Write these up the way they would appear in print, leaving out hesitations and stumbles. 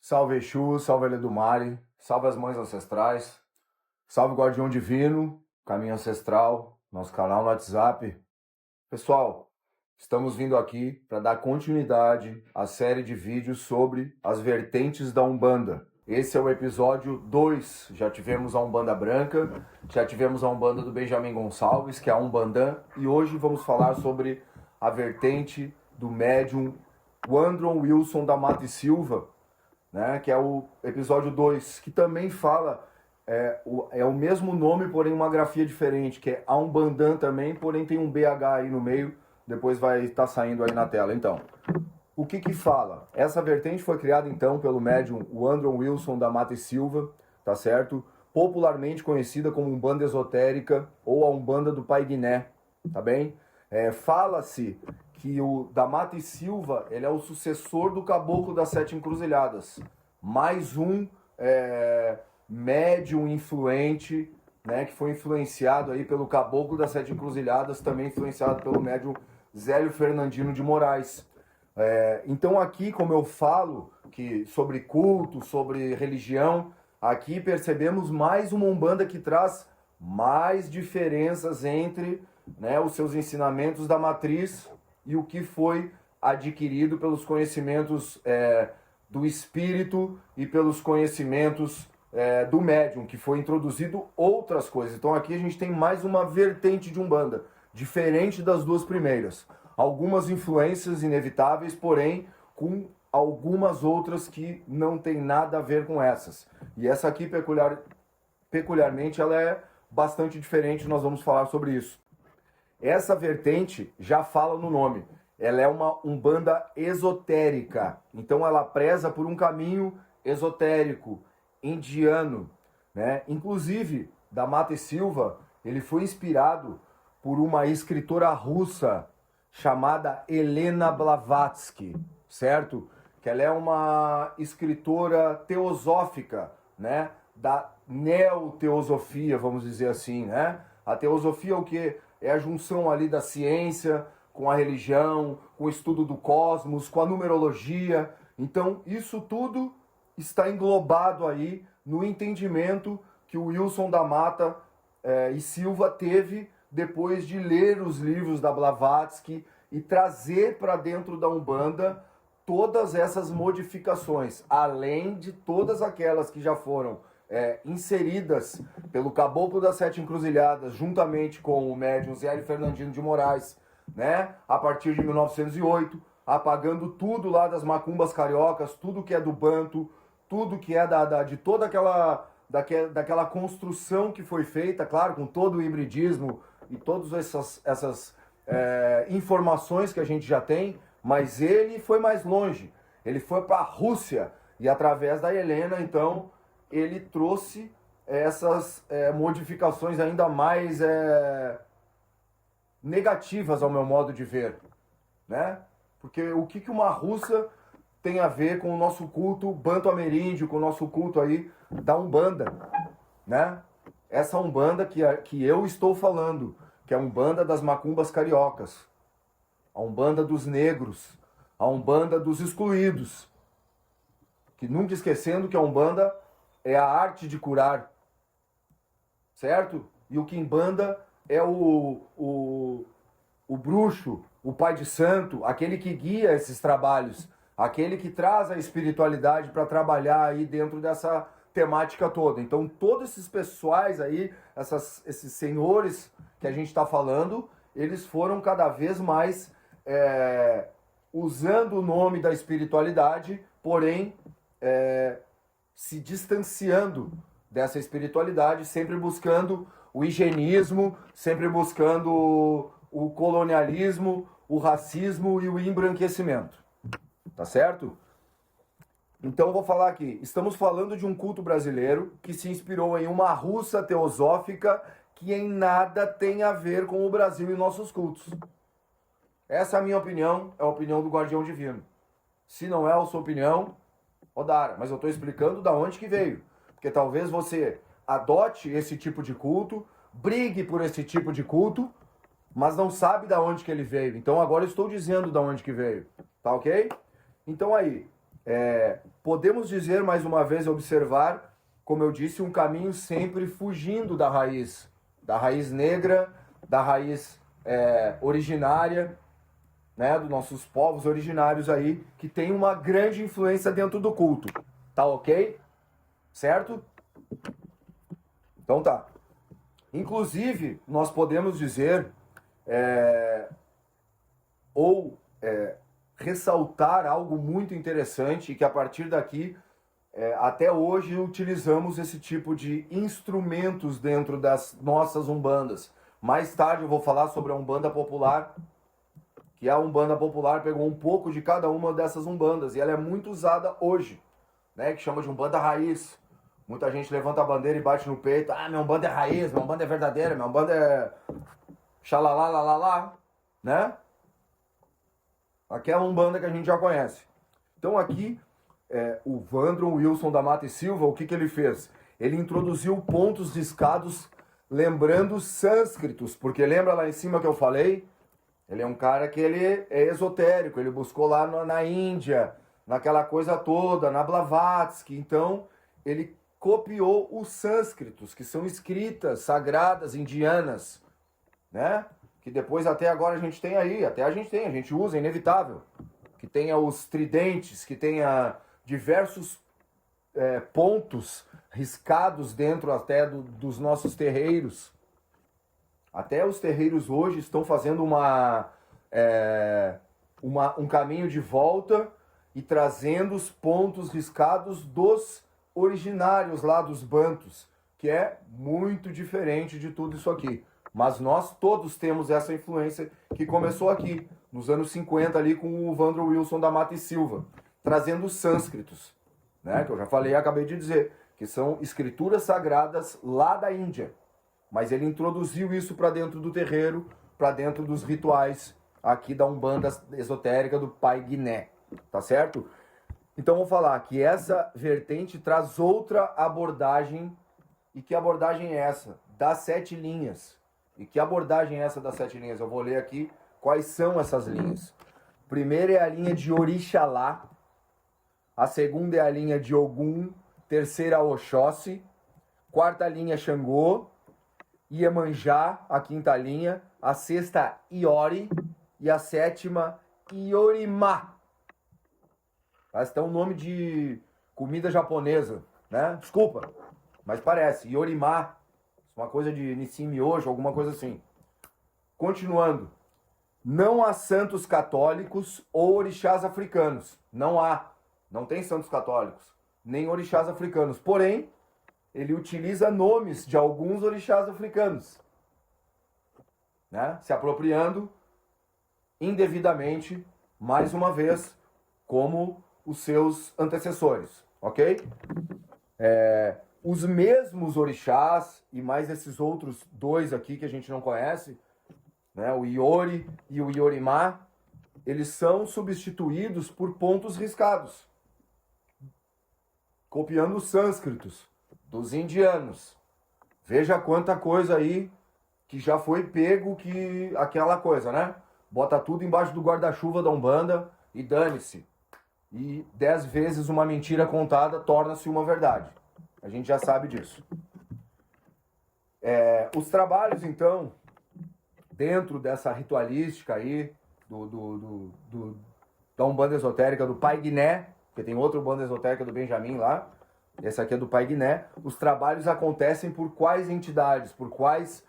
Salve Exu, salve Eledumare, salve as mães ancestrais, salve Guardião Divino, Caminho Ancestral, nosso canal no WhatsApp. Pessoal, estamos vindo aqui para dar continuidade à série de vídeos sobre as vertentes da Umbanda. Esse é o episódio 2, já tivemos a Umbanda Branca, já tivemos a Umbanda do Benjamin Gonçalves, que é a Umbandã, e hoje vamos falar sobre a vertente do médium Wandron Wilson da Mata e Silva, né, que é o episódio 2, que também fala, é o mesmo nome, porém uma grafia diferente, que é a Umbandã também, porém tem um BH aí no meio, depois vai estar saindo aí na tela. Então, o que fala? Essa vertente foi criada então pelo médium Wandron Wilson da Mata e Silva, tá certo? Popularmente conhecida como Umbanda Esotérica ou a Umbanda do Pai Guiné, tá bem? Fala-se que o da Mata e Silva, ele é o sucessor do Caboclo das Sete Encruzilhadas. Mais um médium influente, né, que foi influenciado aí pelo Caboclo das Sete Encruzilhadas, também influenciado pelo médium Zélio Fernandino de Moraes. Então aqui, como eu falo que sobre culto, sobre religião, aqui percebemos mais uma Umbanda que traz mais diferenças entre, né, os seus ensinamentos da matriz e o que foi adquirido pelos conhecimentos do espírito e pelos conhecimentos do médium, que foi introduzido outras coisas. Então aqui a gente tem mais uma vertente de Umbanda, diferente das duas primeiras. Algumas influências inevitáveis, porém com algumas outras que não tem nada a ver com essas. E essa aqui, peculiarmente, ela é bastante diferente, nós vamos falar sobre isso. Essa vertente já fala no nome, ela é uma Umbanda esotérica, então ela preza por um caminho esotérico, indiano, né? Inclusive, da Mata e Silva, ele foi inspirado por uma escritora russa chamada Helena Blavatsky, certo? Que ela é uma escritora teosófica, né? Da neoteosofia, vamos dizer assim, né? A teosofia é o que? É a junção ali da ciência com a religião, com o estudo do cosmos, com a numerologia. Então, isso tudo está englobado aí no entendimento que o Wilson da Mata e Silva teve depois de ler os livros da Blavatsky e trazer para dentro da Umbanda todas essas modificações, além de todas aquelas que já foram inseridas pelo Caboclo das Sete Encruzilhadas, juntamente com o médium Zélio Fernandino de Moraes, né, a partir de 1908, apagando tudo lá das macumbas cariocas, tudo que é do banto, tudo que é de toda daquela construção que foi feita, claro, com todo o hibridismo e todas essas informações que a gente já tem, mas ele foi mais longe, ele foi para a Rússia, e através da Helena, então, ele trouxe essas modificações ainda mais negativas ao meu modo de ver, né? Porque o que uma russa tem a ver com o nosso culto banto-ameríndio, com o nosso culto aí da Umbanda, né? Essa Umbanda que eu estou falando, que é a Umbanda das macumbas cariocas, a Umbanda dos negros, a Umbanda dos excluídos, que nunca esquecendo que a Umbanda é a arte de curar, certo? E o Quimbanda é o bruxo, o pai de santo, aquele que guia esses trabalhos, aquele que traz a espiritualidade para trabalhar aí dentro dessa temática toda. Então, todos esses pessoais aí, esses senhores que a gente está falando, eles foram cada vez mais usando o nome da espiritualidade, porém se distanciando dessa espiritualidade, sempre buscando o higienismo, sempre buscando o colonialismo, o racismo e o embranquecimento. Tá certo? Então eu vou falar aqui, estamos falando de um culto brasileiro que se inspirou em uma russa teosófica que em nada tem a ver com o Brasil e nossos cultos. Essa é a minha opinião, é a opinião do Guardião Divino. Se não é a sua opinião, Odara, mas eu estou explicando da onde que veio. Porque talvez você adote esse tipo de culto, brigue por esse tipo de culto, mas não sabe da onde que ele veio. Então agora eu estou dizendo da onde que veio, tá ok? Então aí, podemos dizer mais uma vez, observar, como eu disse, um caminho sempre fugindo da raiz negra, da raiz originária, né, dos nossos povos originários aí, que tem uma grande influência dentro do culto. Tá ok? Certo? Então tá. Inclusive, nós podemos dizer, ressaltar algo muito interessante, e que a partir daqui, até hoje, utilizamos esse tipo de instrumentos dentro das nossas umbandas. Mais tarde eu vou falar sobre a Umbanda Popular, que a Umbanda Popular pegou um pouco de cada uma dessas umbandas, e ela é muito usada hoje, né, que chama de Umbanda Raiz. Muita gente levanta a bandeira e bate no peito. Ah, minha Umbanda é raiz, minha Umbanda é verdadeira, minha Umbanda é xalala, lalala, né? Aqui é a Umbanda que a gente já conhece. Então aqui, o Vandron Wilson da Mata e Silva, o que ele fez? Ele introduziu pontos riscados lembrando sânscritos, porque lembra lá em cima que eu falei? Ele é um cara que ele é esotérico, ele buscou lá na Índia, naquela coisa toda, na Blavatsky. Então, ele copiou os sânscritos, que são escritas sagradas indianas, né? Que depois até agora a gente tem aí, a gente usa, é inevitável. Que tenha os tridentes, que tenha diversos pontos riscados dentro até dos nossos terreiros. Até os terreiros hoje estão fazendo um caminho de volta e trazendo os pontos riscados dos originários lá dos bantus, que é muito diferente de tudo isso aqui. Mas nós todos temos essa influência que começou aqui, nos anos 50, ali com o Vandron Wilson da Mata e Silva, trazendo os sânscritos, né, que eu já falei e acabei de dizer, que são escrituras sagradas lá da Índia. Mas ele introduziu isso para dentro do terreiro, para dentro dos rituais aqui da Umbanda esotérica do Pai Guiné, tá certo? Então vou falar que essa vertente traz outra abordagem. E que abordagem é essa? Das 7 linhas. E que abordagem é essa das 7 linhas? Eu vou ler aqui quais são essas linhas. Primeira é a linha de Orixalá. A segunda é a linha de Ogum. Terceira, Oxóssi. Quarta linha, Xangô. Iemanjá, a quinta linha. A sexta, Iori. E a sétima, Iorimá. Parece até um nome de comida japonesa, né? Desculpa, mas parece. Iorimá, uma coisa de Nissim Miojo, alguma coisa assim. Continuando. Não há santos católicos ou orixás africanos. Não há. Não tem santos católicos, nem orixás africanos. Porém, ele utiliza nomes de alguns orixás africanos, né? Se apropriando indevidamente, mais uma vez, como os seus antecessores, ok? Os mesmos orixás e mais esses outros dois aqui que a gente não conhece, né, o Iori e o Iorimá, eles são substituídos por pontos riscados, copiando os sânscritos dos indianos. Veja quanta coisa aí que já foi pego, que aquela coisa, né? Bota tudo embaixo do guarda-chuva da Umbanda e dane-se. E 10 vezes uma mentira contada torna-se uma verdade. A gente já sabe disso. Os trabalhos, então, dentro dessa ritualística aí, da Umbanda esotérica do Pai Guiné, porque tem outra Umbanda esotérica do Benjamin lá, essa aqui é do Pai Guiné, os trabalhos acontecem por quais entidades, por quais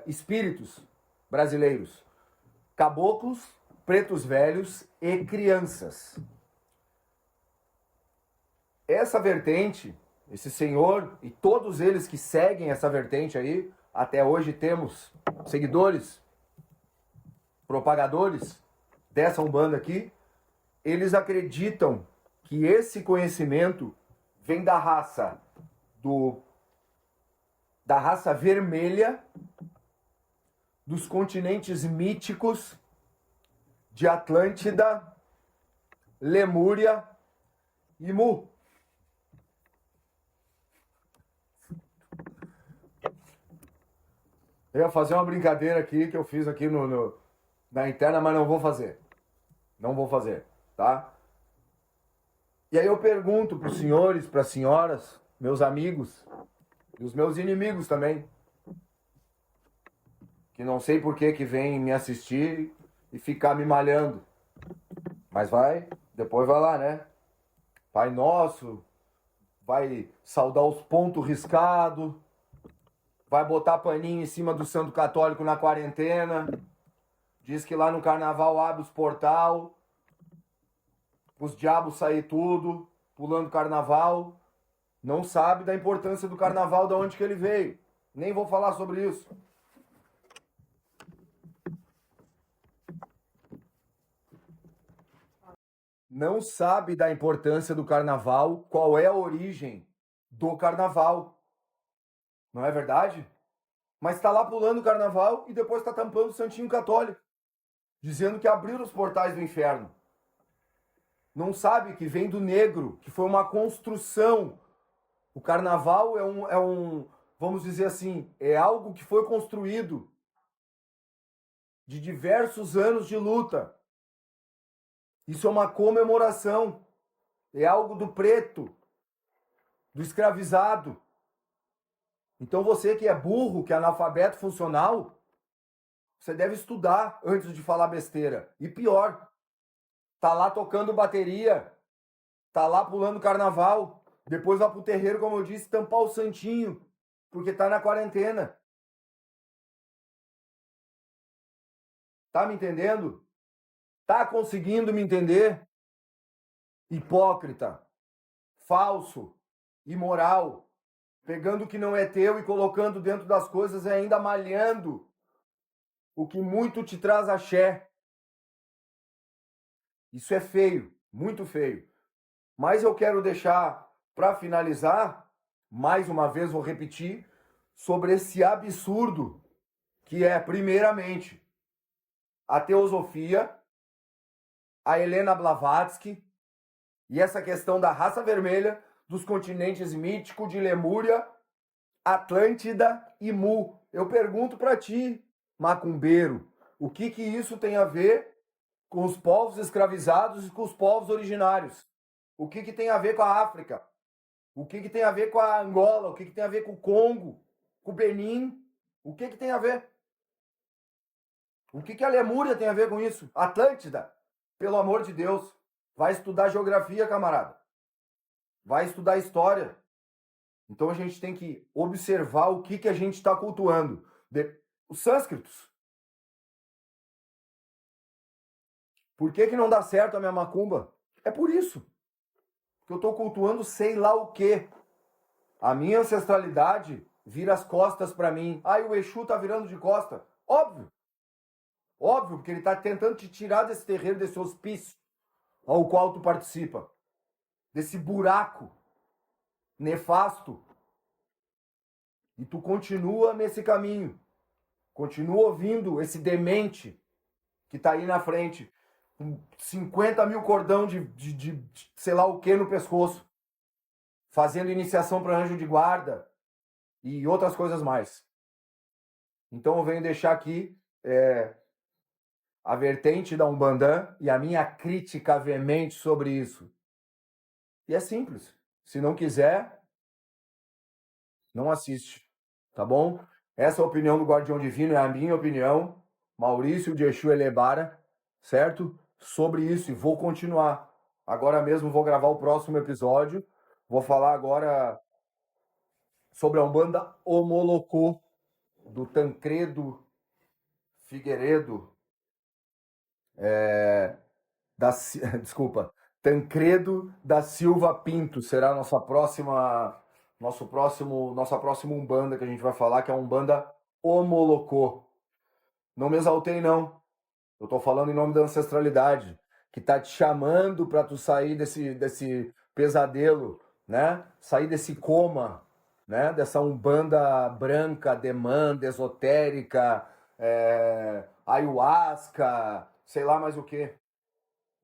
espíritos brasileiros? Caboclos, pretos velhos e crianças. Essa vertente, esse senhor e todos eles que seguem essa vertente aí, até hoje temos seguidores, propagadores dessa Umbanda aqui, eles acreditam que esse conhecimento vem da raça vermelha, dos continentes míticos de Atlântida, Lemúria e Mu. Eu ia fazer uma brincadeira aqui que eu fiz aqui na interna, mas não vou fazer. Não vou fazer, tá? E aí eu pergunto para os senhores, para as senhoras, meus amigos, e os meus inimigos também, que não sei por que vem me assistir e ficar me malhando. Mas depois vai lá, né? Pai Nosso, vai saudar os pontos riscados, vai botar paninho em cima do santo católico na quarentena, diz que lá no carnaval abre os portal, os diabos sair tudo, pulando carnaval, não sabe da importância do carnaval, de onde que ele veio. Nem vou falar sobre isso. Não sabe da importância do carnaval, qual é a origem do carnaval. Não é verdade? Mas está lá pulando o carnaval e depois está tampando o santinho católico, dizendo que abriram os portais do inferno. Não sabe que vem do negro, que foi uma construção. O carnaval vamos dizer assim, é algo que foi construído de diversos anos de luta. Isso é uma comemoração. É algo do preto, do escravizado. Então você que é burro, que é analfabeto funcional, você deve estudar antes de falar besteira. E pior, tá lá tocando bateria, tá lá pulando carnaval, depois vai pro terreiro, como eu disse, tampar o santinho, porque tá na quarentena. Tá me entendendo? Tá conseguindo me entender? Hipócrita, falso, imoral, pegando o que não é teu e colocando dentro das coisas e ainda malhando o que muito te traz axé. Isso é feio, muito feio. Mas eu quero deixar, para finalizar, mais uma vez vou repetir, sobre esse absurdo que é, primeiramente, a teosofia, a Helena Blavatsky e essa questão da raça vermelha dos continentes mítico de Lemúria, Atlântida e Mu. Eu pergunto para ti, macumbeiro, o que isso tem a ver com os povos escravizados e com os povos originários? O que tem a ver com a África? O que tem a ver com a Angola? O que tem a ver com o Congo? Com o Benin? O que tem a ver? O que a Lemúria tem a ver com isso? Atlântida? Pelo amor de Deus. Vai estudar geografia, camarada. Vai estudar história. Então a gente tem que observar o que a gente está cultuando. Os sânscritos. Por que não dá certo a minha macumba? É por isso. Porque eu estou cultuando sei lá o quê. A minha ancestralidade vira as costas para mim. Ah, o Exu tá virando de costa. Óbvio. Óbvio, porque ele está tentando te tirar desse terreiro, desse hospício ao qual tu participa. Desse buraco nefasto. E tu continua nesse caminho. Continua ouvindo esse demente que tá aí na frente, com 50 mil cordão de sei lá o que no pescoço, fazendo iniciação para anjo de guarda e outras coisas mais. Então eu venho deixar aqui a vertente da Umbanda e a minha crítica veemente sobre isso. E é simples. Se não quiser, não assiste. Tá bom? Essa é a opinião do Guardião Divino, é a minha opinião. Maurício de Exu Elebara, certo? Sobre isso, e vou continuar. Agora mesmo vou gravar o próximo episódio. Vou falar agora sobre a Umbanda Omolocô, do Tancredo Figueiredo. Desculpa. Tancredo da Silva Pinto será nossa próxima Umbanda que a gente vai falar, que é a Umbanda Omolocô. Não me exaltei, não. Eu tô falando em nome da ancestralidade, que tá te chamando para tu sair desse pesadelo, né? Sair desse coma, né? Dessa Umbanda branca, demanda, esotérica, ayahuasca, sei lá mais o que,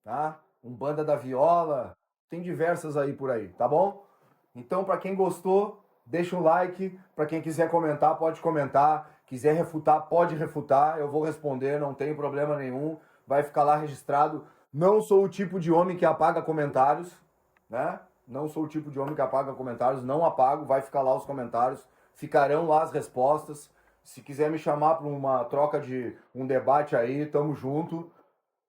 tá? Umbanda da viola, tem diversas aí por aí, tá bom? Então, para quem gostou, deixa um like. Para quem quiser comentar, pode comentar. Quiser refutar, pode refutar. Eu vou responder, não tem problema nenhum. Vai ficar lá registrado. Não sou o tipo de homem que apaga comentários, né? Não sou o tipo de homem que apaga comentários, não apago, vai ficar lá os comentários, ficarão lá as respostas. Se quiser me chamar para uma troca de um debate aí, tamo junto,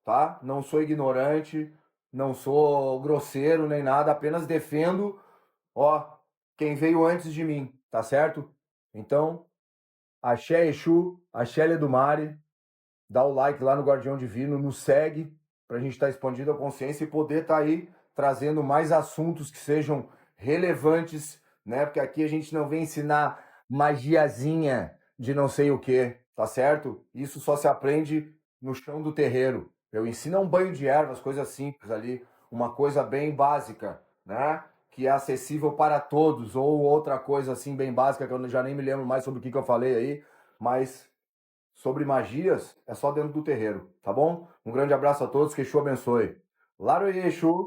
tá? Não sou ignorante, não sou grosseiro nem nada, apenas defendo, ó, quem veio antes de mim, tá certo? Então, axé Exu, axé Ledumare, dá o like lá no Guardião Divino, nos segue pra gente estar expandindo a consciência e poder estar aí trazendo mais assuntos que sejam relevantes, né? Porque aqui a gente não vem ensinar magiazinha de não sei o que, tá certo? Isso só se aprende no chão do terreiro. Eu ensino um banho de ervas, coisas simples ali, uma coisa bem básica, né? Que é acessível para todos, ou outra coisa assim bem básica que eu já nem me lembro mais sobre o que eu falei aí, mas sobre magias é só dentro do terreiro, tá bom? Um grande abraço a todos, que Exu abençoe. Laro e Exu.